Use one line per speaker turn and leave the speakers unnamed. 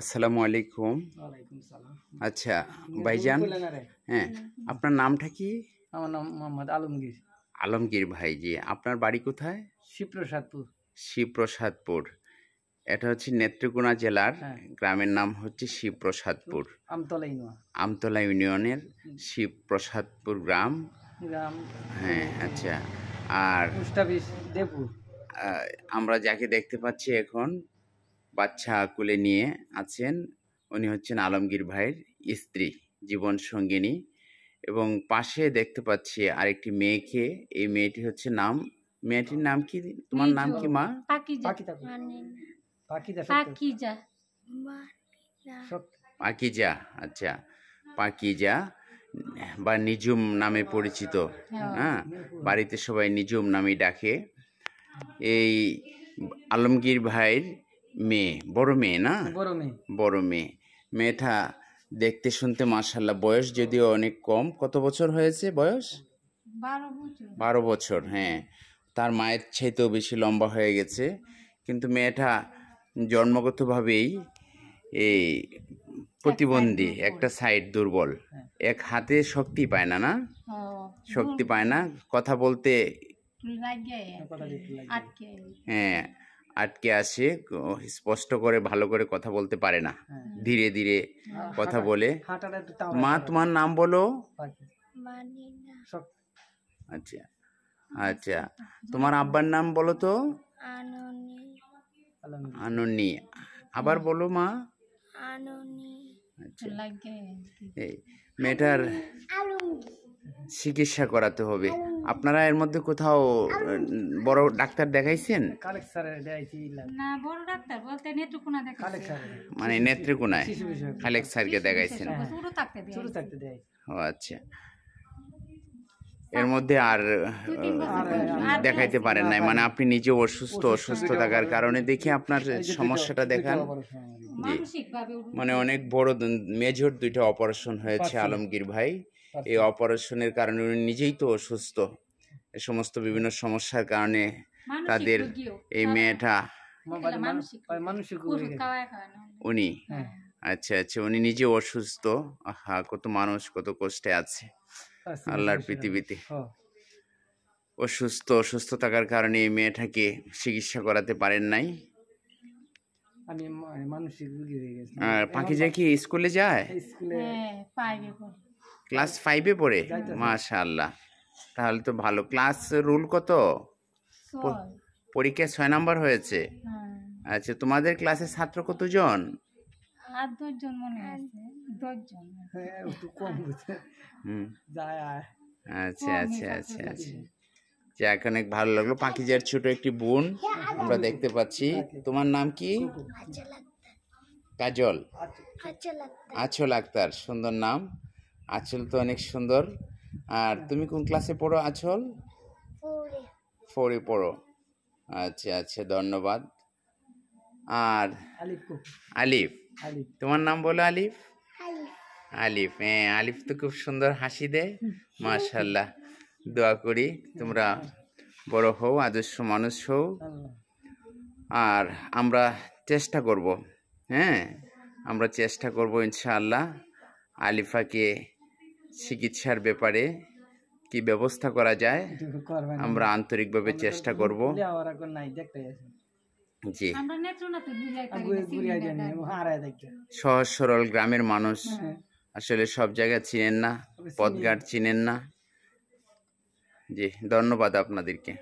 আসসালামু আলাইকুম।
ওয়ালাইকুম সালাম।
আচ্ছা ভাইজান, হ্যাঁ, আপনার নামটা কি?
আমার নাম মোহাম্মদ আলমগীর।
আলমগীর ভাই, জি। আপনার বাড়ি কোথায়?
শিবপ্রসাদপুর।
শিবপ্রসাদপুর। এটা হচ্ছে নেত্রকোনা জেলার,
হ্যাঁ।
গ্রামের নাম হচ্ছে শিবপ্রসাদপুর।
আমতলা ইউনিয়ন।
আমতলা ইউনিয়নের শিবপ্রসাদপুর গ্রাম।
গ্রাম।
হ্যাঁ, আচ্ছা। আর
পোস্ট অফিস দেবপুর।
আমরা যাকে দেখতে পাচ্ছি এখন বাচ্চা কোলে নিয়ে আছেন, উনি হচ্ছেন আলমগীর ভাইয়ের স্ত্রী, জীবন সঙ্গিনী। এবং পাশে দেখতে পাচ্ছি আরেকটি মেয়েকে। এই মেয়েটি হচ্ছে মেয়েটির নাম কি? তোমার নাম কি মা? পাকিজা। আচ্ছা, পাকিজা বা নিজুম নামে পরিচিত। হ্যাঁ, বাড়িতে সবাই নিজুম নামে ডাকে। এই আলমগীর ভাইয়ের মেয়ে, বড় মেয়ে না? বড় মেয়ে। মেয়েটা দেখতে শুনতে মাশাআল্লাহ, বয়স যদিও অনেক কম। কত বছর হয়েছে বয়স? 12 বছর। হ্যাঁ, তার মায়ের চাইতেও বেশি লম্বা হয়ে গেছে। কিন্তু মেয়েটা জন্মগতভাবেই এই প্রতিবন্ধী, একটা সাইড দুর্বল। এক হাতে শক্তি পায় না, না শক্তি পায় না, কথা বলতে হ্যাঁ আটকে আসে, স্পষ্ট করে ভালো করে কথা বলতে পারে না, ধীরে ধীরে কথা বলে। মা, তোমার নাম বলো। আচ্ছা আচ্ছা, তোমার আব্বার নাম বলো তো। আননি। আবার বলো মা। এই মেয়েটার চিকিৎসা করাতে হবে। আপনারা এর মধ্যে কোথাও বড় ডাক্তার দেখাইছেন? মানে নেত্রকোনায় খালেক স্যারকে দেখাইছেন? ও আচ্ছা। এর মধ্যে আর দেখাইতে পারেন নাই, মানে আপনি নিজে অসুস্থ থাকার কারণে। দেখি আপনার সমস্যাটা দেখান। জি, মানে অনেক বড় মেজর 2টা অপারেশন হয়েছে আলমগীর ভাই। এই অপারেশনের কারণে উনি নিজেই তো অসুস্থ। এই সমস্ত বিভিন্ন সমস্যার কারণে তাদের এই মেয়েটা উনি আচ্ছা আচ্ছা, উনি নিজে অসুস্থ। আহা, কত মানুষ কত কষ্টে আছে আল্লাহর পৃথিবীতে। অসুস্থ থাকার কারণে এই মেয়েটাকে চিকিৎসা করাতে পারেন নাই। আর পাখিজা কি স্কুলে যায়? ক্লাস 5-এ পড়ে? মাশাআল্লাহ, তাহলে তো ভালো। ক্লাস রুল কত? পরীক্ষায় 6 নাম্বার হয়েছে। আচ্ছা, তোমাদের ক্লাসে ছাত্র কতজন?
8-10 জন মনে আছে। 10 জন।
আচ্ছা আচ্ছা আচ্ছা আচ্ছা, যাক, অনেক ভালো লাগলো। পাখিজার ছোট একটি বোন আমরা দেখতে পাচ্ছি। তোমার নাম কি? কাজল। আঁচল আক্তার, সুন্দর নাম। আঁচল তো অনেক সুন্দর। আর তুমি কোন ক্লাসে পড়ো আঁচল? 4-এ পড়ো। আচ্ছা আচ্ছা, ধন্যবাদ। আর আলিফ, তোমার নাম বলো। আলিফ। আলিফ, হ্যাঁ, আলিফ তো খুব সুন্দর হাসি দেয়, মাশাআল্লাহ। দোয়া করি তোমরা বড় হও, আদর্শ মানুষ হও। আর আমরা চেষ্টা করব, হ্যাঁ, আমরা চেষ্টা করব ইনশাআল্লাহ আলিফাকে চিকিৎসার ব্যাপারে কি ব্যবস্থা করা যায় আমরা আন্তরিকভাবে চেষ্টা করব। জি, সহজ সরল গ্রামের মানুষ আসলে সব জায়গায় চিনেন না, পথঘাট চিনেন না। জি, ধন্যবাদ আপনাদেরকে।